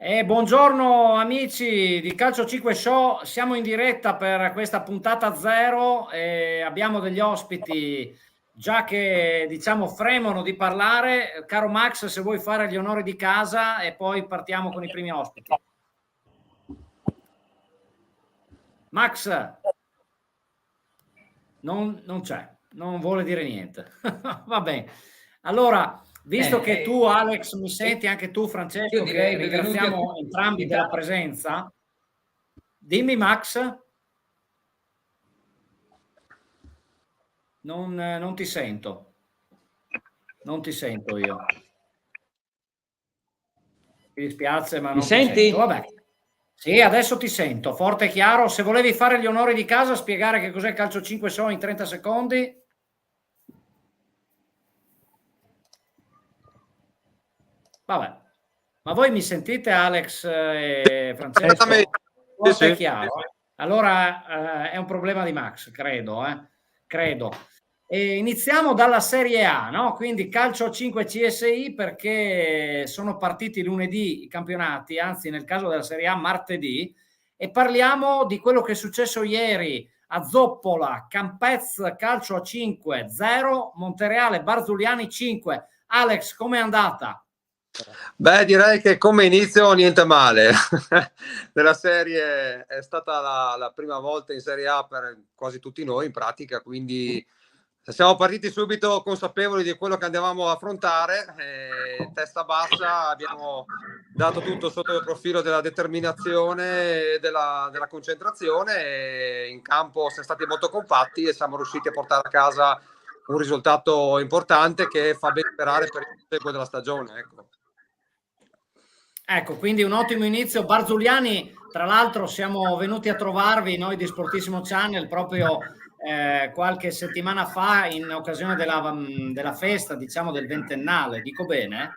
Buongiorno amici di Calcio 5 Show, siamo in diretta per questa puntata zero e abbiamo degli ospiti già che diciamo fremono di parlare. Caro Max, se vuoi fare gli onori di casa e poi partiamo con i primi ospiti. Max non c'è, non vuole dire niente. Va bene. Allora, visto che tu Alex mi senti, anche tu Francesco, che ringraziamo entrambi della presenza, dimmi Max. Non ti sento. Non ti sento io. Mi dispiace, ma non Mi senti? sento. Vabbè. Sì, adesso ti sento, forte e chiaro. Se volevi fare gli onori di casa, spiegare che cos'è Calcio 5 Show in 30 secondi. Vabbè. Ma voi mi sentite, Alex e Francesco? Forte e chiaro. Allora è un problema di Max, credo. Credo. E iniziamo dalla Serie A, no? Quindi calcio 5 CSI, perché sono partiti lunedì i campionati, anzi nel caso della Serie A martedì, e parliamo di quello che è successo ieri a Zoppola, Campez calcio a 5, 0, Montereale Barzuliani 5. Alex, com'è andata? Beh, direi che come inizio niente male. Della serie è stata la prima volta in Serie A per quasi tutti noi in pratica, quindi siamo partiti subito consapevoli di quello che andavamo a affrontare, testa bassa, abbiamo dato tutto sotto il profilo della determinazione e della concentrazione, e in campo siamo stati molto compatti e siamo riusciti a portare a casa un risultato importante che fa ben sperare per il seguito della stagione, ecco. Ecco, quindi un ottimo inizio. Barzuliani, tra l'altro siamo venuti a trovarvi noi di Sportissimo Channel proprio qualche settimana fa in occasione della festa, diciamo, del ventennale. Dico bene?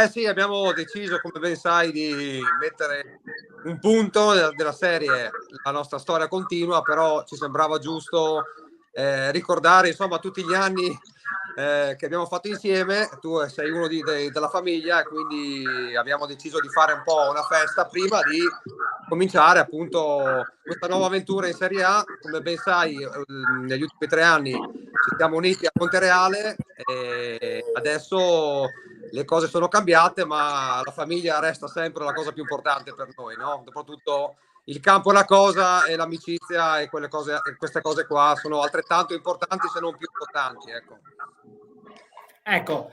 Sì, abbiamo deciso, come ben sai, di mettere un punto della serie. La nostra storia continua, però ci sembrava giusto ricordare, insomma, tutti gli anni che abbiamo fatto insieme. Tu sei uno della famiglia, e quindi abbiamo deciso di fare un po' una festa prima di cominciare appunto questa nuova avventura in Serie A. Come ben sai, negli ultimi 3 anni ci siamo uniti a Montereale e adesso le cose sono cambiate, ma la famiglia resta sempre la cosa più importante per noi, no? Dopotutto il campo è una cosa e l'amicizia e queste cose qua sono altrettanto importanti, se non più importanti, ecco. Ecco,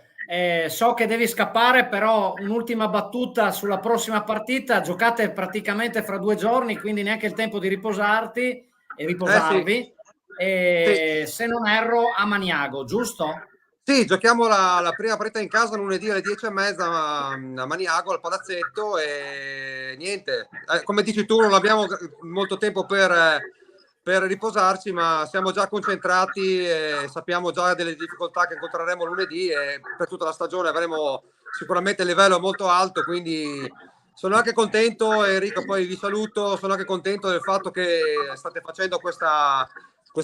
so che devi scappare, però un'ultima battuta sulla prossima partita. Giocate praticamente fra 2 giorni, quindi neanche il tempo di riposarti e riposarvi. Sì. Se non erro, a Maniago, giusto? Sì, giochiamo la prima partita in casa lunedì alle 10:30 a Maniago, al Palazzetto, e niente, come dici tu, non abbiamo molto tempo per riposarci, ma siamo già concentrati e sappiamo già delle difficoltà che incontreremo lunedì, e per tutta la stagione avremo sicuramente il livello molto alto, quindi sono anche contento. Enrico, poi vi saluto, sono anche contento del fatto che state facendo questa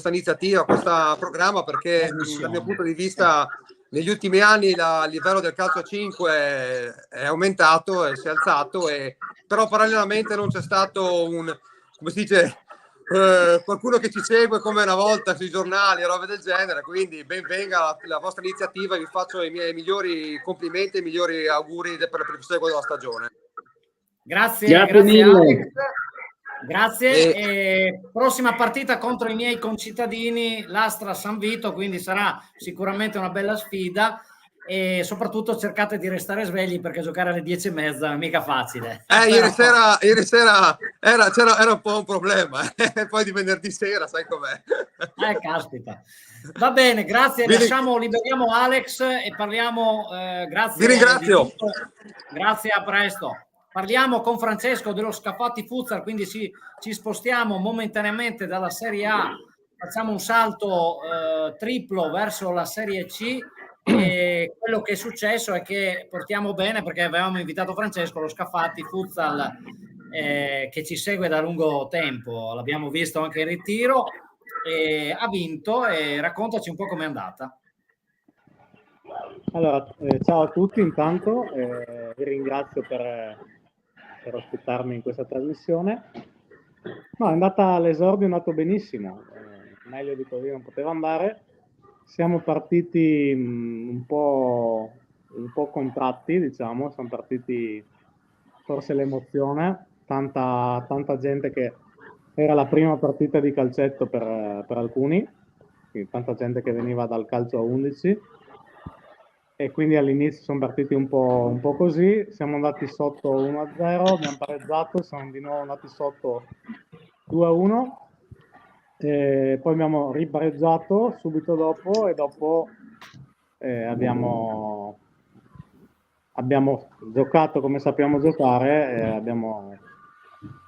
iniziativa, questo programma, perché dal mio punto di vista negli ultimi anni il livello del calcio a 5 è aumentato e si è alzato, però parallelamente non c'è stato come si dice, qualcuno che ci segue come una volta sui giornali e robe del genere, quindi ben venga la vostra iniziativa e vi faccio i miei migliori complimenti e i migliori auguri per il proseguo della stagione. Grazie mille. Alex. Grazie. E prossima partita contro i miei concittadini, l'Astra San Vito, quindi sarà sicuramente una bella sfida, e soprattutto cercate di restare svegli, perché giocare alle 10:30 non è mica facile. Ieri sera era un po' un problema, poi di venerdì sera sai com'è. Caspita. Va bene, grazie. Liberiamo Alex e parliamo. Grazie. Vi ringrazio. Grazie, a presto. Parliamo con Francesco dello Scafati Futsal, quindi ci spostiamo momentaneamente dalla Serie A, facciamo un salto triplo verso la Serie C, e quello che è successo è che portiamo bene, perché avevamo invitato Francesco, lo Scafati Futsal, che ci segue da lungo tempo, l'abbiamo visto anche in ritiro, ha vinto, e raccontaci un po' com'è andata. Allora, ciao a tutti intanto, vi ringrazio per per ospitarmi in questa trasmissione. No, l'esordio è andato benissimo, meglio di così non poteva andare. Siamo partiti un po' contratti, diciamo, siamo partiti forse l'emozione, tanta gente che era la prima partita di calcetto per alcuni, quindi tanta gente che veniva dal calcio a 11, e quindi all'inizio sono partiti un po' così, siamo andati sotto 1-0, abbiamo pareggiato, siamo di nuovo andati sotto 2-1, e poi abbiamo ripareggiato subito dopo, e dopo abbiamo giocato come sappiamo giocare e abbiamo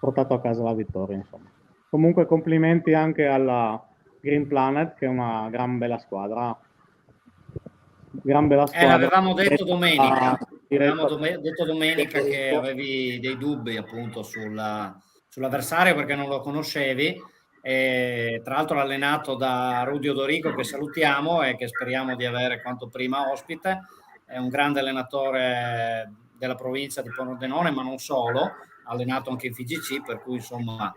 portato a casa la vittoria, insomma. Comunque complimenti anche alla Green Planet, che è una gran bella squadra. L'avevamo detto domenica. Detto domenica che avevi dei dubbi appunto sull'avversario perché non lo conoscevi. Tra l'altro allenato da Rudy Odorico, che salutiamo e che speriamo di avere quanto prima ospite. È un grande allenatore della provincia di Pordenone, ma non solo, ha allenato anche in FIGC, per cui insomma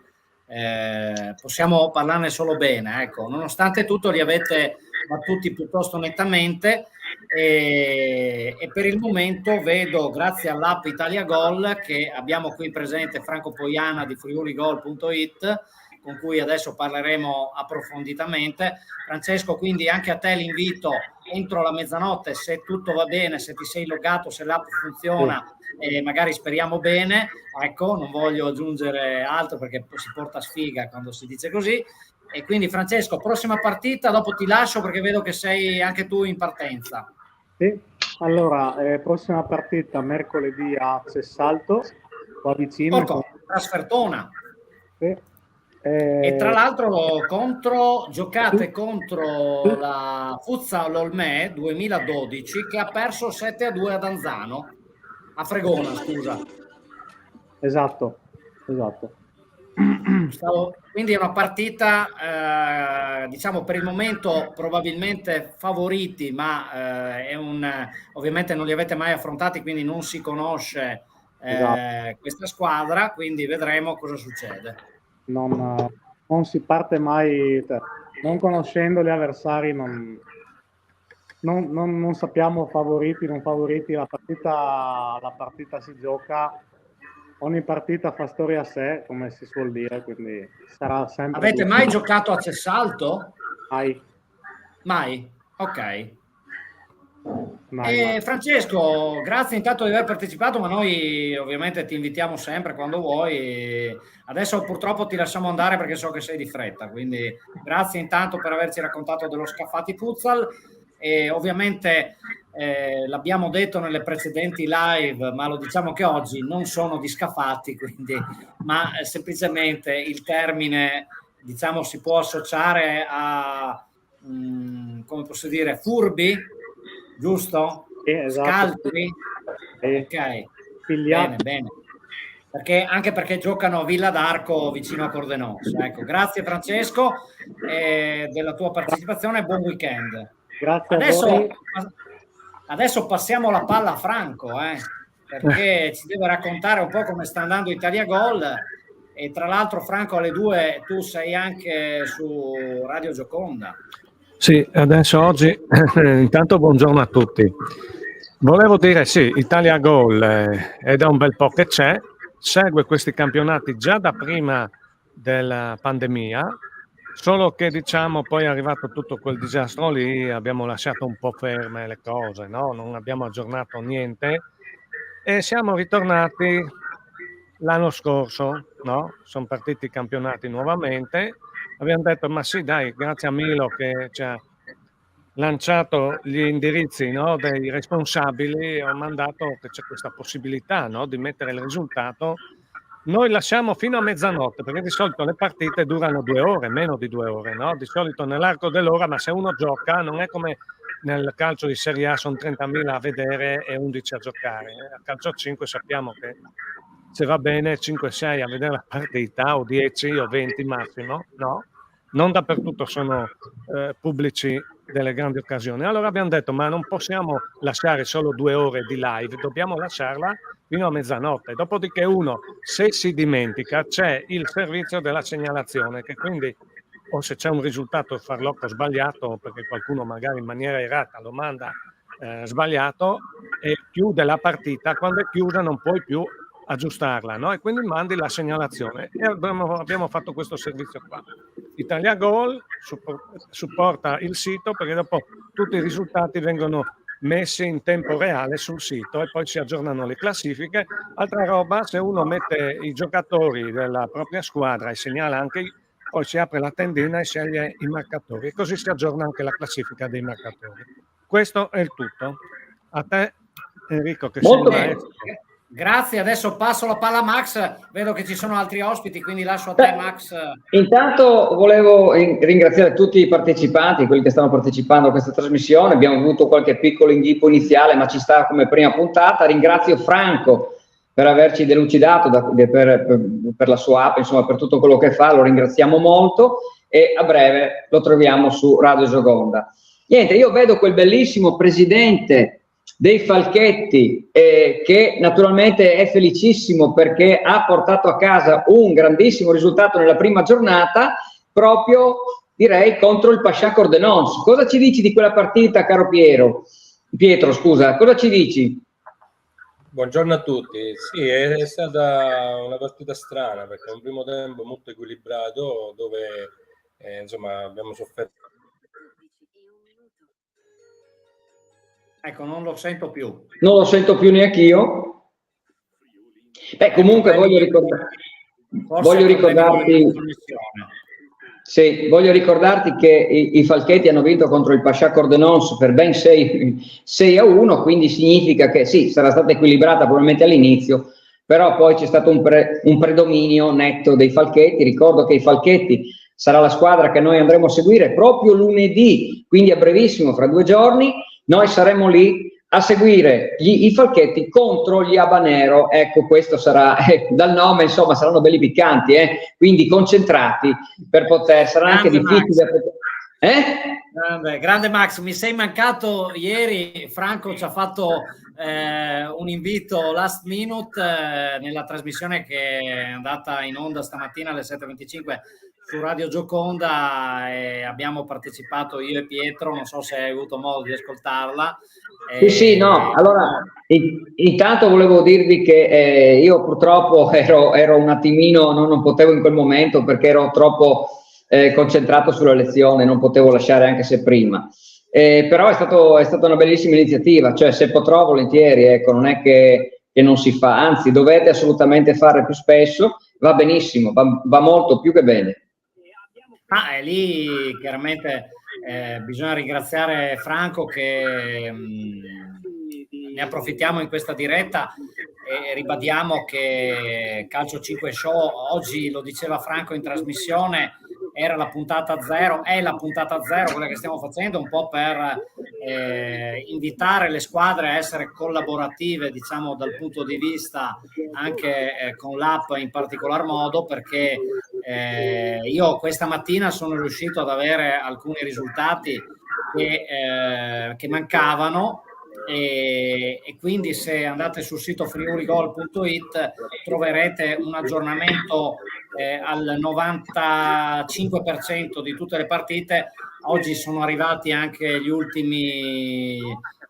possiamo parlarne solo bene, ecco. Nonostante tutto li avete battuti piuttosto nettamente, e per il momento vedo, grazie all'app Italia Gol, che abbiamo qui presente Franco Poiana di friuligol.it, con cui adesso parleremo approfonditamente. Francesco, quindi anche a te l'invito entro la mezzanotte, se tutto va bene, se ti sei loggato, se l'app funziona, e magari speriamo bene, ecco, non voglio aggiungere altro perché si porta sfiga quando si dice così. E quindi Francesco, prossima partita, dopo ti lascio perché vedo che sei anche tu in partenza. Sì, allora, prossima partita mercoledì a Cessalto, qua vicino. Trasfertona. Sì. E tra l'altro giocate contro la Futsal Olmè 2012, che ha perso 7-2 ad Anzano, a Fregona, scusa. Esatto. Quindi è una partita, diciamo, per il momento probabilmente favoriti, ma ovviamente non li avete mai affrontati, quindi non si conosce questa squadra, quindi vedremo cosa succede. Non si parte mai, non conoscendo gli avversari, non sappiamo favoriti, non favoriti. La partita si gioca, ogni partita fa storia a sé, come si suol dire, quindi sarà sempre. Avete mai giocato a Cessalto? Mai. Ok. Francesco, grazie intanto di aver partecipato, ma noi ovviamente ti invitiamo sempre quando vuoi. Adesso purtroppo ti lasciamo andare perché so che sei di fretta, quindi grazie intanto per averci raccontato dello Scafati Futsal, e ovviamente l'abbiamo detto nelle precedenti live, ma lo diciamo che oggi non sono di Scafati, quindi, ma semplicemente il termine, diciamo, si può associare a come posso dire, furbi, giusto? Esatto. Scaltri? Ok, bene. Anche perché giocano a Villa d'Arco vicino a Cordenos. Ecco, grazie Francesco della tua partecipazione e buon weekend. Grazie adesso passiamo la palla a Franco, perché ci deve raccontare un po' come sta andando Italia Gol. E tra l'altro, Franco, alle 2 tu sei anche su Radio Gioconda. Sì, adesso oggi intanto buongiorno a tutti. Volevo dire sì, Italia Gol è da un bel po' che segue questi campionati già da prima della pandemia, solo che diciamo poi è arrivato tutto quel disastro lì, abbiamo lasciato un po' ferme le cose, no? Non abbiamo aggiornato niente e siamo ritornati l'anno scorso, no? Sono partiti i campionati nuovamente. Abbiamo detto, ma sì, dai, grazie a Milo che ci ha lanciato gli indirizzi, no, dei responsabili, ho mandato che c'è questa possibilità, no, di mettere il risultato. Noi lasciamo fino a mezzanotte, perché di solito le partite durano 2 ore, meno di 2 ore, no? Di solito nell'arco dell'ora, ma se uno gioca non è come nel calcio di Serie A, sono 30.000 a vedere e 11 a giocare. A calcio a 5 sappiamo che se va bene 5-6 a vedere la partita, o 10 o 20 massimo, no? Non dappertutto sono pubblici delle grandi occasioni. Allora abbiamo detto, ma non possiamo lasciare solo 2 ore di live, dobbiamo lasciarla fino a mezzanotte. Dopodiché uno, se si dimentica, c'è il servizio della segnalazione, che quindi, o se c'è un risultato farlocco sbagliato, perché qualcuno magari in maniera errata lo manda sbagliato, e chiude la partita, quando è chiusa non puoi più aggiustarla, no? E quindi mandi la segnalazione, e abbiamo fatto questo servizio qua. Italia Goal supporta il sito, perché dopo tutti i risultati vengono messi in tempo reale sul sito e poi si aggiornano le classifiche. Altra roba, se uno mette i giocatori della propria squadra e segnala anche, poi si apre la tendina e sceglie i marcatori, e così si aggiorna anche la classifica dei marcatori. Questo è il tutto. A te, Enrico, che sei il maestro. Grazie, adesso passo la palla a Max, vedo che ci sono altri ospiti, quindi lascio a te, Max. Intanto volevo ringraziare tutti i partecipanti, quelli che stanno partecipando a questa trasmissione. Abbiamo avuto qualche piccolo inghippo iniziale, ma ci sta come prima puntata. Ringrazio Franco per averci delucidato per la sua app, insomma, per tutto quello che fa, lo ringraziamo molto, e a breve lo troviamo su Radio Gioconda. Niente, io vedo quel bellissimo presidente dei Falchetti, che naturalmente è felicissimo perché ha portato a casa un grandissimo risultato nella prima giornata, proprio direi contro il Pascià Cordenons. Cosa ci dici di quella partita, caro Pietro, scusa, cosa ci dici? Buongiorno a tutti. Sì, è stata una partita strana, perché è un primo tempo molto equilibrato, dove insomma abbiamo sofferto. Ecco, non lo sento più. Non lo sento più neanche io. Beh, comunque voglio ricordarti che i Falchetti hanno vinto contro il Pascià Cordenons per ben 6-1, quindi significa che sì, sarà stata equilibrata probabilmente all'inizio, però poi c'è stato un predominio netto dei Falchetti. Ricordo che i Falchetti sarà la squadra che noi andremo a seguire proprio lunedì, quindi a brevissimo, fra 2 giorni. Noi saremo lì a seguire i Falchetti contro gli Habanero. Ecco, questo sarà, dal nome, insomma, saranno belli piccanti, quindi concentrati per poter, sarà anche difficile. Grande Max, mi sei mancato ieri. Franco ci ha fatto un invito last minute nella trasmissione che è andata in onda stamattina alle 7:25 su Radio Gioconda, e abbiamo partecipato io e Pietro. Non so se hai avuto modo di ascoltarla. Sì, no, allora intanto volevo dirvi che io purtroppo ero un attimino, non potevo in quel momento perché ero troppo concentrato sulla lezione, non potevo lasciare anche se prima. Però è stata una bellissima iniziativa, cioè se potrò volentieri, ecco, non è che non si fa, anzi dovete assolutamente fare più spesso, va benissimo, va molto più che bene. Lì chiaramente bisogna ringraziare Franco, che ne approfittiamo in questa diretta e ribadiamo che Calcio 5 Show, oggi lo diceva Franco in trasmissione, era la puntata 0, è la puntata 0 quella che stiamo facendo, un po' per invitare le squadre a essere collaborative, diciamo, dal punto di vista anche con l'app in particolar modo, perché io questa mattina sono riuscito ad avere alcuni risultati che mancavano, e quindi se andate sul sito friuligol.it troverete un aggiornamento al 95% di tutte le partite. Oggi sono arrivati anche gli ultimi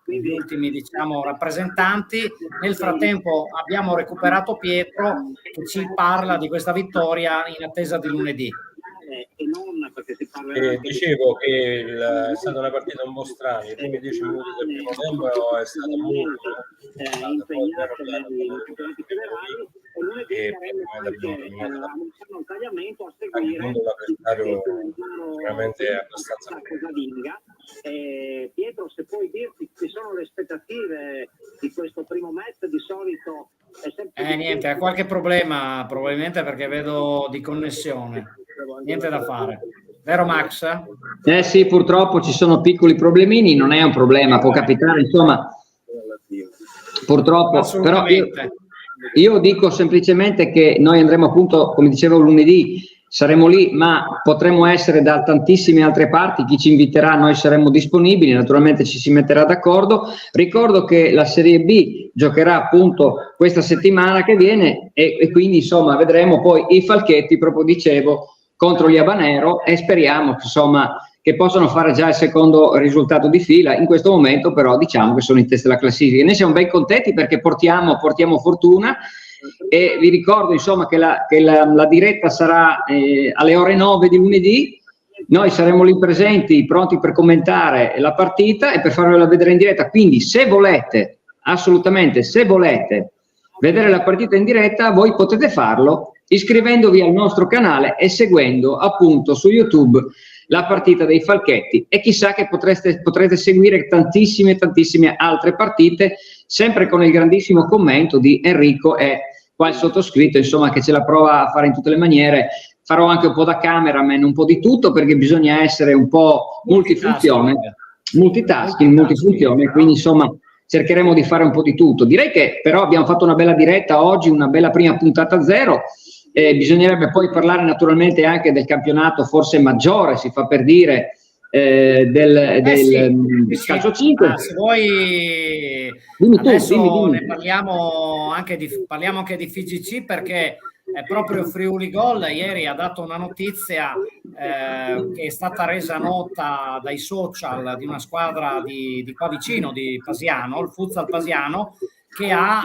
diciamo rappresentanti. Nel frattempo abbiamo recuperato Pietro, che ci parla di questa vittoria in attesa di lunedì. Dicevo che è stata una partita un po' strana. I primi 10 minuti del primo tempo è stata molto l'avversario veramente abbastanza. Pietro, se puoi dirti che sono le aspettative di questo primo match, di solito è sempre niente, ha qualche problema probabilmente, perché vedo di connessione. Niente da fare, vero Max? Sì, purtroppo ci sono piccoli problemini, non è un problema, può capitare, insomma, purtroppo. Però io dico semplicemente che noi andremo appunto, come dicevo, lunedì saremo lì, ma potremo essere da tantissime altre parti. Chi ci inviterà, noi saremo disponibili, naturalmente ci si metterà d'accordo. Ricordo che la Serie B giocherà appunto questa settimana che viene e quindi insomma vedremo poi i Falchetti, proprio dicevo, contro gli Habanero, e speriamo insomma che possano fare già il secondo risultato di fila. In questo momento però diciamo che sono in testa alla classifica. Noi siamo ben contenti perché portiamo fortuna, e vi ricordo insomma che la diretta sarà alle ore 9 di lunedì. Noi saremo lì presenti, pronti per commentare la partita e per farvela vedere in diretta. Quindi se volete, assolutamente, se volete vedere la partita in diretta, voi potete farlo iscrivendovi al nostro canale e seguendo appunto su YouTube la partita dei Falchetti, e chissà che potrete seguire tantissime altre partite, sempre con il grandissimo commento di Enrico e qua il sottoscritto, insomma, che ce la prova a fare in tutte le maniere. Farò anche un po' da cameraman, un po' di tutto, perché bisogna essere un po' multifunzione, quindi insomma cercheremo di fare un po' di tutto. Direi che però abbiamo fatto una bella diretta oggi, una bella prima puntata zero. Bisognerebbe poi parlare naturalmente anche del campionato forse maggiore, si fa per dire, del calcio 5. Se vuoi adesso ne parliamo anche di FIGC, perché è proprio Friuli Gol ieri ha dato una notizia che è stata resa nota dai social di una squadra di qua vicino, di Pasiano, il Futsal Pasiano, che ha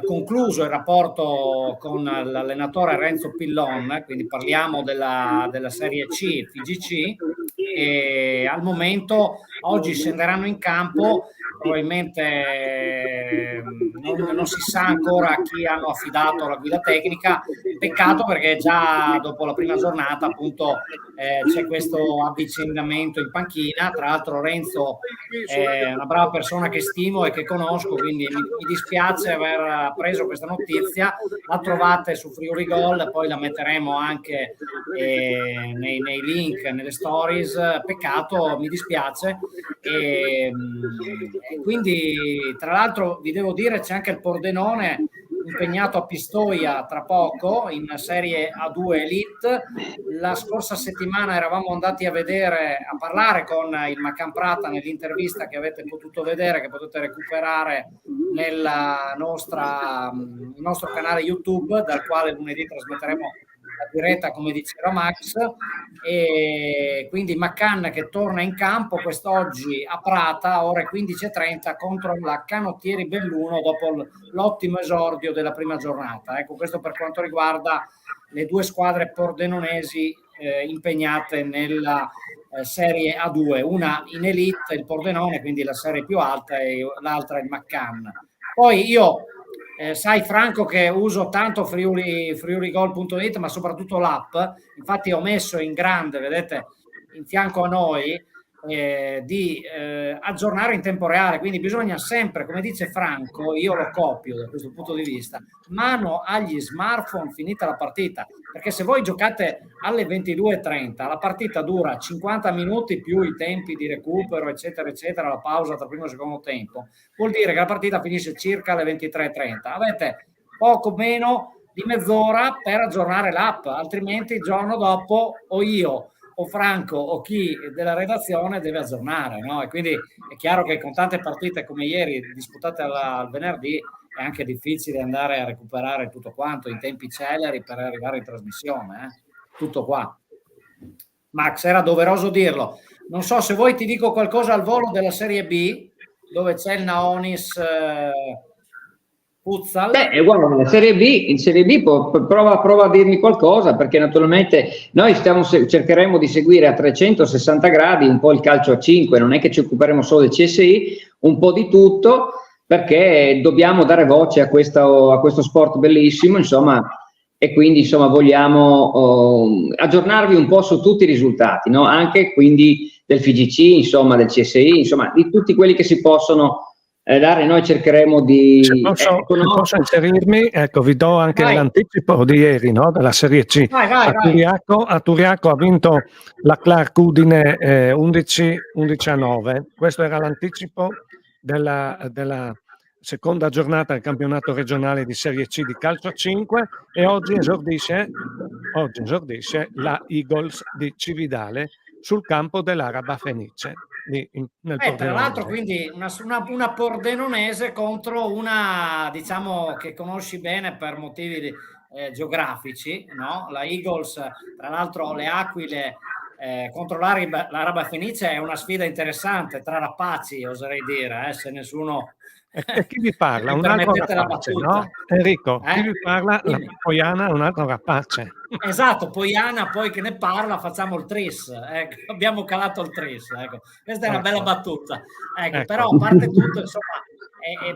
concluso il rapporto con l'allenatore Renzo Pillon, quindi parliamo della Serie C, FIGC, e al momento oggi scenderanno in campo, probabilmente non si sa ancora a chi hanno affidato la guida tecnica. Peccato, perché già dopo la prima giornata appunto c'è questo avvicendamento in panchina. Tra l'altro Renzo è una brava persona che stimo e che conosco, quindi mi dispiace aver preso questa notizia. La trovate su Friuli Gol, poi la metteremo anche nei link, nelle stories. Peccato, mi dispiace. E quindi tra l'altro vi devo dire c'è anche il Pordenone impegnato a Pistoia tra poco in Serie A2 Elite. La scorsa settimana eravamo andati a parlare con il Macan Prata nell'intervista che avete potuto vedere, che potete recuperare nel nostro canale YouTube, dal quale lunedì trasmetteremo la diretta, come diceva Max. E quindi Macan che torna in campo quest'oggi a Prata, ore 15:30, contro la Canottieri Belluno, dopo l'ottimo esordio della prima giornata. Ecco, questo per quanto riguarda le due squadre pordenonesi impegnate nella Serie A2, una in Elite, il Pordenone, quindi la serie più alta, e l'altra il Macan. Poi io sai Franco che uso tanto friuligol.it, ma soprattutto l'app. Infatti ho messo in grande, vedete, in fianco a noi, di aggiornare in tempo reale, quindi bisogna sempre, come dice Franco, io lo copio da questo punto di vista, mano agli smartphone finita la partita, perché se voi giocate alle 22:30 la partita dura 50 minuti più i tempi di recupero eccetera eccetera, la pausa tra primo e secondo tempo, vuol dire che la partita finisce circa alle 23:30, avete poco meno di mezz'ora per aggiornare l'app, altrimenti il giorno dopo o io o Franco o chi della redazione deve aggiornare, no? E quindi è chiaro che con tante partite come ieri disputate al venerdì è anche difficile andare a recuperare tutto quanto in tempi celeri per arrivare in trasmissione, tutto qua. Max, era doveroso dirlo. Non so se vuoi ti dico qualcosa al volo della Serie B, dove c'è il Naonis Futsal. Guarda, in Serie B prova a dirmi qualcosa, perché naturalmente noi cercheremo di seguire a 360 gradi un po' il calcio a 5, non è che ci occuperemo solo del CSI, un po' di tutto, perché dobbiamo dare voce a questo sport bellissimo, insomma, e quindi insomma vogliamo aggiornarvi un po' su tutti i risultati, no? Anche quindi del FIGC, insomma, del CSI, insomma, di tutti quelli che si possono dare. Noi cercheremo di... Se posso inserirmi, ecco, vi do anche l'anticipo di ieri, no? Della Serie C. A Turiaco ha vinto la Clark Udine 11-9. Questo era l'anticipo della seconda giornata del campionato regionale di Serie C di calcio a 5 e oggi esordisce la Eagles di Cividale sul campo dell'Araba Fenice. Tra l'altro, quindi una pordenonese contro una, diciamo, che conosci bene per motivi geografici, no? La Eagles, tra l'altro, le Aquile contro l'Araba Fenice è una sfida interessante tra rapaci, oserei dire, se nessuno. E chi vi parla? Un altro rapace, no? Enrico, chi vi parla? La Poiana è un altro rapace. Esatto, Poiana, poi che ne parla facciamo il tris, ecco, abbiamo calato il tris, ecco. Questa è una bella battuta, ecco. Però a parte tutto, insomma,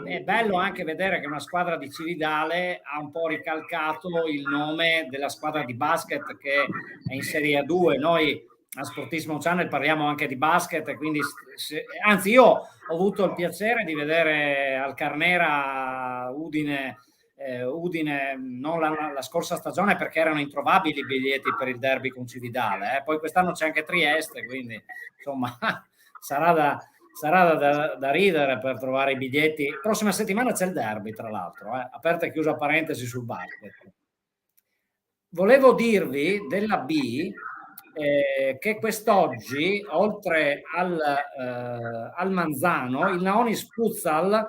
è bello anche vedere che una squadra di Cividale ha un po' ricalcato il nome della squadra di basket che è in Serie 2. Noi a Sportissimo Channel parliamo anche di basket, quindi anzi io ho avuto il piacere di vedere al Carnera Udine non la scorsa stagione, perché erano introvabili i biglietti per il derby con Cividale, poi quest'anno c'è anche Trieste, quindi insomma sarà da ridere per trovare i biglietti. Prossima settimana c'è il derby, tra l'altro, aperta e chiusa parentesi sul basket. Volevo dirvi della B che quest'oggi, oltre al Manzano, il Naonis Futsal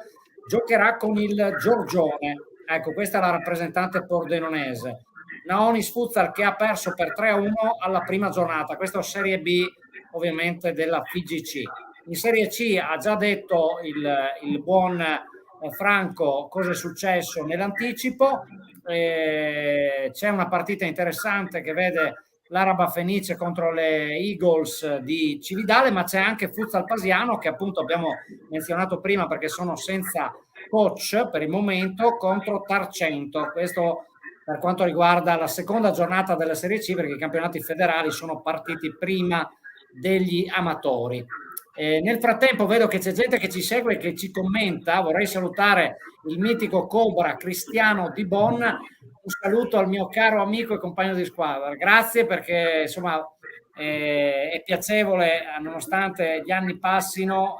giocherà con il Giorgione. Ecco, questa è la rappresentante pordenonese. Naonis Futsal che ha perso per 3-1 alla prima giornata. Questa è Serie B, ovviamente, della FIGC. In Serie C ha già detto il buon Franco cosa è successo nell'anticipo. C'è una partita interessante che vede l'Araba Fenice contro le Eagles di Cividale, ma c'è anche Futsal Pasiano, che appunto abbiamo menzionato prima perché sono senza coach per il momento, contro Tarcento. Questo per quanto riguarda la seconda giornata della Serie C, perché i campionati federali sono partiti prima degli amatori. Nel frattempo vedo che c'è gente che ci segue e che ci commenta. Vorrei salutare il mitico Cobra Cristiano Di Bon. Un saluto al mio caro amico e compagno di squadra. Grazie, perché insomma è piacevole, nonostante gli anni passino,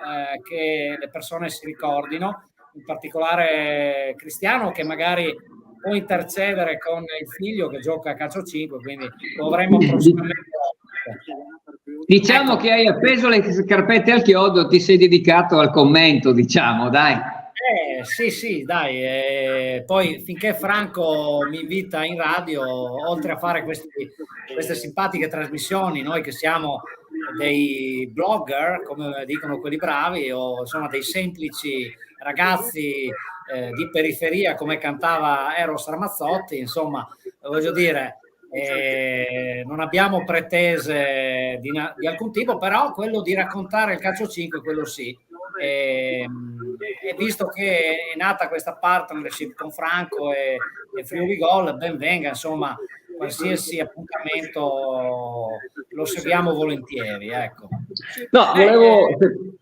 che le persone si ricordino, in particolare Cristiano, che magari può intercedere con il figlio che gioca a calcio 5, quindi lo avremo prossimamente. Diciamo che hai appeso le scarpette al chiodo, ti sei dedicato al commento, diciamo, dai. Sì, dai. Poi finché Franco mi invita in radio, oltre a fare queste simpatiche trasmissioni, noi che siamo dei blogger, come dicono quelli bravi, o insomma dei semplici ragazzi di periferia, come cantava Eros Ramazzotti, insomma, voglio dire, non abbiamo pretese di alcun tipo, però quello di raccontare il calcio 5, quello sì. E visto che è nata questa partnership con Franco e Friuli Gol, ben venga, insomma, qualsiasi appuntamento lo seguiamo volentieri, ecco. No, volevo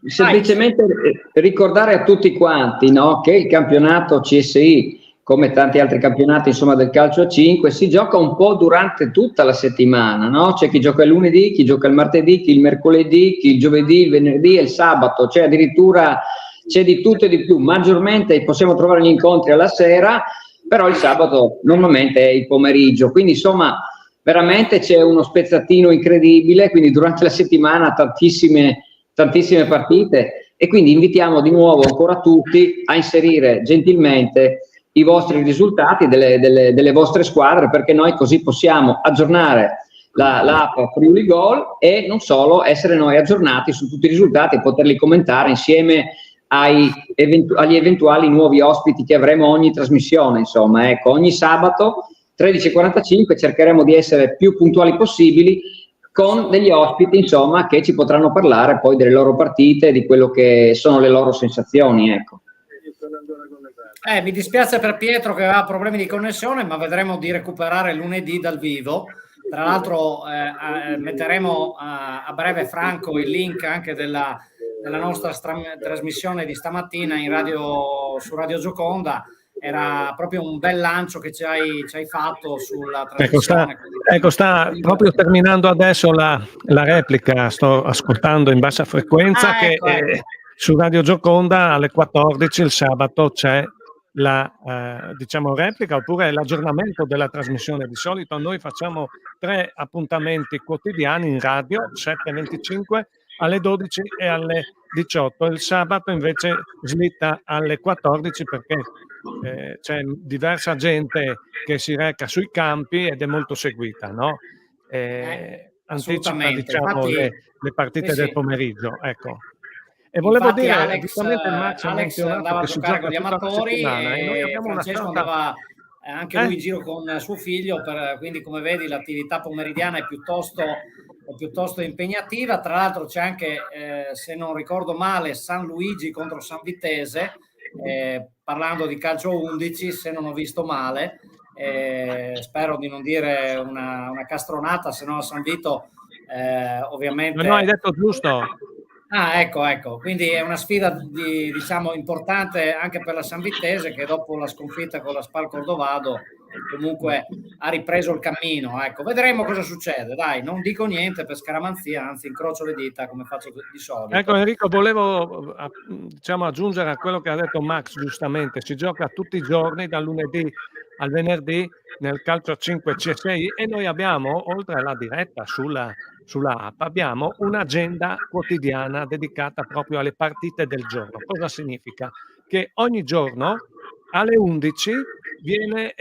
semplicemente ricordare a tutti quanti, no, che il campionato CSI, come tanti altri campionati, insomma, del calcio a 5, si gioca un po' durante tutta la settimana, no? C'è chi gioca il lunedì, chi gioca il martedì, chi il mercoledì, chi il giovedì, il venerdì e il sabato, cioè addirittura c'è di tutto e di più. Maggiormente possiamo trovare gli incontri alla sera, però il sabato normalmente è il pomeriggio, quindi insomma veramente c'è uno spezzatino incredibile, quindi durante la settimana tantissime partite, e quindi invitiamo di nuovo ancora tutti a inserire gentilmente i vostri risultati delle vostre squadre, perché noi così possiamo aggiornare l'app Friuli Gol e non solo, essere noi aggiornati su tutti i risultati e poterli commentare insieme agli eventuali nuovi ospiti che avremo ogni trasmissione. Insomma, ecco, ogni sabato 13:45 cercheremo di essere più puntuali possibili con degli ospiti, insomma, che ci potranno parlare poi delle loro partite, di quello che sono le loro sensazioni, ecco. Mi dispiace per Pietro che aveva problemi di connessione, ma vedremo di recuperare lunedì dal vivo. Tra l'altro metteremo a breve, Franco, il link anche della nostra trasmissione di stamattina in radio, su Radio Gioconda. Era proprio un bel lancio che ci hai fatto sulla trasmissione. Sta proprio terminando adesso la replica, sto ascoltando in bassa frequenza, su Radio Gioconda alle 14 il sabato c'è la diciamo replica oppure l'aggiornamento della trasmissione. Di solito noi facciamo 3 appuntamenti quotidiani in radio, 7:25, alle 12 e alle 18. Il sabato invece slitta alle 14 perché c'è diversa gente che si reca sui campi ed è molto seguita, no? Anticipa, diciamo, infatti, le partite sì, del pomeriggio, ecco. E volevo infatti dire, Alex giustamente Max ha menzionato andava a che si giocare con gioca gli tutta la amatori settimana e noi e abbiamo una Francesco sorta... andava anche lui in giro con suo figlio, quindi come vedi l'attività pomeridiana è piuttosto impegnativa. Tra l'altro c'è anche, se non ricordo male, San Luigi contro San Vitese, parlando di calcio 11, se non ho visto male. Spero di non dire una castronata, se no a San Vito ovviamente... No, hai detto giusto. Ah, ecco, quindi è una sfida diciamo importante anche per la San Vitese, che dopo la sconfitta con la Spal Cordovado comunque ha ripreso il cammino. Ecco, vedremo cosa succede. Dai, non dico niente per scaramanzia, anzi incrocio le dita come faccio di solito. Ecco Enrico, volevo diciamo aggiungere a quello che ha detto Max giustamente, si gioca tutti i giorni dal lunedì al venerdì nel calcio 5 C6 e noi abbiamo, oltre alla diretta sulla app, abbiamo un'agenda quotidiana dedicata proprio alle partite del giorno. Cosa significa? Che ogni giorno alle 11 viene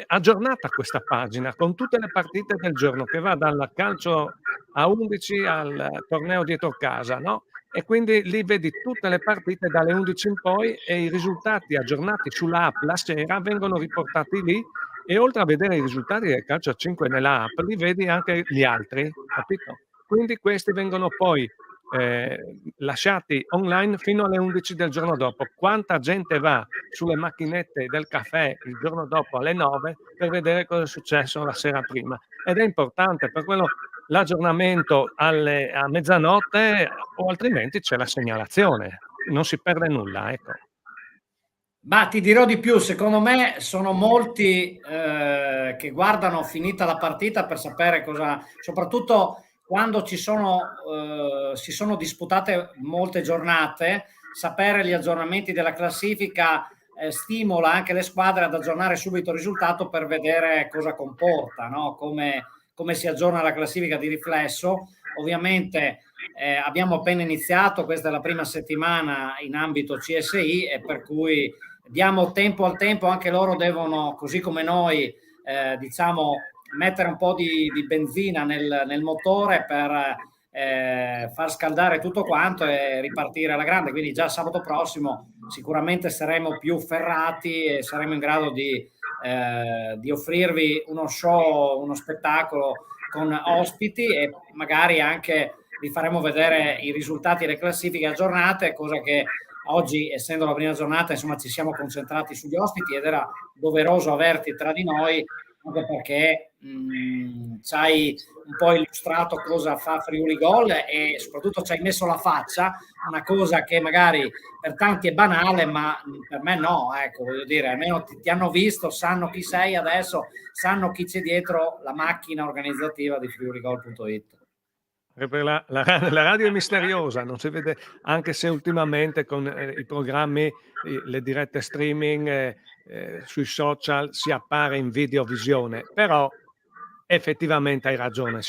aggiornata questa pagina con tutte le partite del giorno, che va dal calcio a 11 al torneo dietro casa, no? E quindi lì vedi tutte le partite dalle 11 in poi e i risultati aggiornati sulla app la sera vengono riportati lì, e oltre a vedere i risultati del calcio a 5 nella app li vedi anche gli altri, capito? Quindi questi vengono poi lasciati online fino alle 11 del giorno dopo. Quanta gente va sulle macchinette del caffè il giorno dopo alle 9 per vedere cosa è successo la sera prima, ed è importante per quello l'aggiornamento a mezzanotte, o altrimenti c'è la segnalazione, non si perde nulla, ecco. Ma ti dirò di più, secondo me sono molti che guardano finita la partita per sapere cosa, soprattutto quando si sono disputate molte giornate, sapere gli aggiornamenti della classifica stimola anche le squadre ad aggiornare subito il risultato per vedere cosa comporta, no? Come si aggiorna la classifica di riflesso. Ovviamente abbiamo appena iniziato, questa è la prima settimana in ambito CSI, e per cui diamo tempo al tempo, anche loro devono, così come noi, diciamo, mettere un po' di benzina nel motore per far scaldare tutto quanto e ripartire alla grande. Quindi già sabato prossimo sicuramente saremo più ferrati e saremo in grado di offrirvi uno show, uno spettacolo con ospiti, e magari anche vi faremo vedere i risultati delle classifiche aggiornate, cosa che oggi, essendo la prima giornata, insomma, ci siamo concentrati sugli ospiti ed era doveroso averti tra di noi, anche perché ci hai un po' illustrato cosa fa Friuli Gol e soprattutto ci hai messo la faccia, una cosa che magari per tanti è banale, ma per me no, ecco, voglio dire, almeno ti hanno visto, sanno chi sei adesso, sanno chi c'è dietro la macchina organizzativa di friuligol.it. Per la radio è misteriosa, non si vede, anche se ultimamente con i programmi, le dirette streaming sui social si appare in videovisione, però effettivamente hai ragione,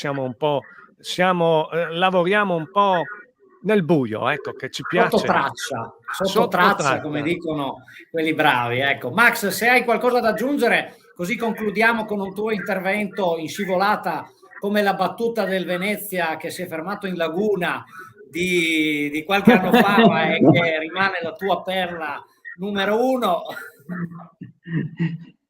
lavoriamo un po' nel buio, ecco, che ci piace. Sotto traccia, come dicono quelli bravi. Ecco, Max, se hai qualcosa da aggiungere, così concludiamo con un tuo intervento in scivolata, come la battuta del Venezia che si è fermato in laguna di qualche anno fa, ma è che rimane la tua perla numero 1.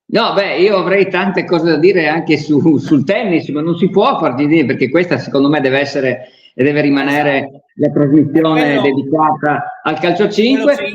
No, io avrei tante cose da dire anche sul tennis, ma non si può far di dire, perché questa secondo me deve rimanere la trasmissione dedicata al calcio 5.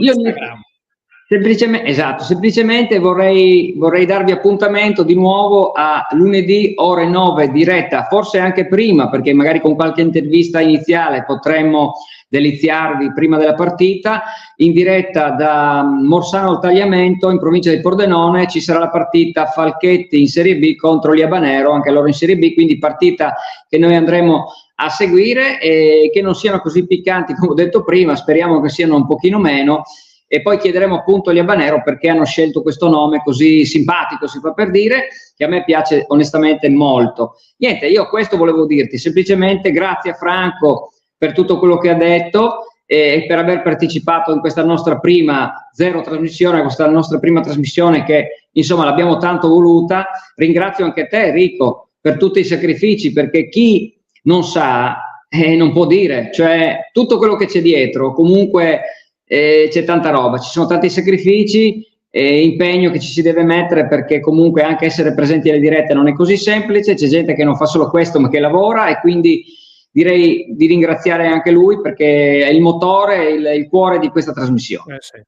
Semplicemente vorrei darvi appuntamento di nuovo a lunedì ore 9, diretta, forse anche prima, perché magari con qualche intervista iniziale potremmo deliziarvi prima della partita, in diretta da Morsano al Tagliamento, in provincia di Pordenone. Ci sarà la partita Falchetti in Serie B contro Liabanero, anche loro in Serie B, quindi partita che noi andremo a seguire e che non siano così piccanti come ho detto prima, speriamo che siano un pochino meno, e poi chiederemo appunto agli Habanero perché hanno scelto questo nome così simpatico, si fa per dire, che a me piace onestamente molto. Niente, io questo volevo dirti, semplicemente grazie a Franco per tutto quello che ha detto e per aver partecipato in questa nostra prima trasmissione, questa nostra prima trasmissione che insomma l'abbiamo tanto voluta. Ringrazio anche te Enrico per tutti i sacrifici, perché chi non sa non può dire, cioè tutto quello che c'è dietro, comunque c'è tanta roba, ci sono tanti sacrifici e impegno che ci si deve mettere, perché comunque anche essere presenti alle dirette non è così semplice, c'è gente che non fa solo questo ma che lavora, e quindi direi di ringraziare anche lui perché è il motore, il cuore di questa trasmissione. Sì.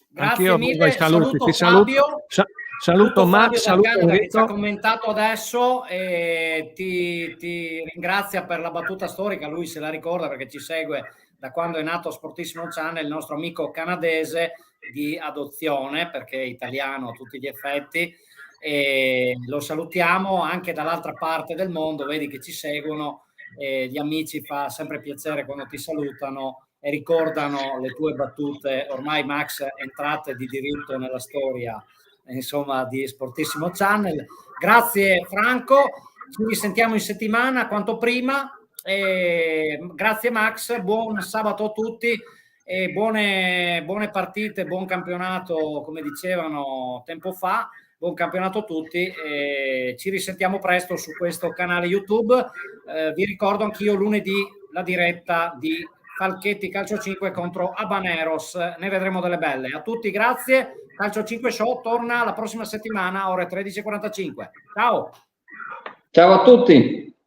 Grazie mille, saluto Fabio. Saluto Max, saluto Canada, che ci ha Enrico. commentato adesso e ti ringrazia per la battuta storica, lui se la ricorda perché ci segue da quando è nato Sportissimo Channel, il nostro amico canadese di adozione, perché è italiano a tutti gli effetti, e lo salutiamo anche dall'altra parte del mondo, vedi che ci seguono, gli amici fa sempre piacere quando ti salutano e ricordano le tue battute, ormai Max entrate di diritto nella storia insomma di Sportissimo Channel. Grazie Franco, ci risentiamo in settimana quanto prima, grazie Max, buon sabato a tutti e buone partite, buon campionato come dicevano tempo fa, buon campionato a tutti, ci risentiamo presto su questo canale YouTube. Vi ricordo anch'io lunedì la diretta di Falchetti Calcio 5 contro Habaneros, ne vedremo delle belle. A tutti grazie, Calcio 5 Show torna la prossima settimana ore 13:45. Ciao! Ciao a tutti!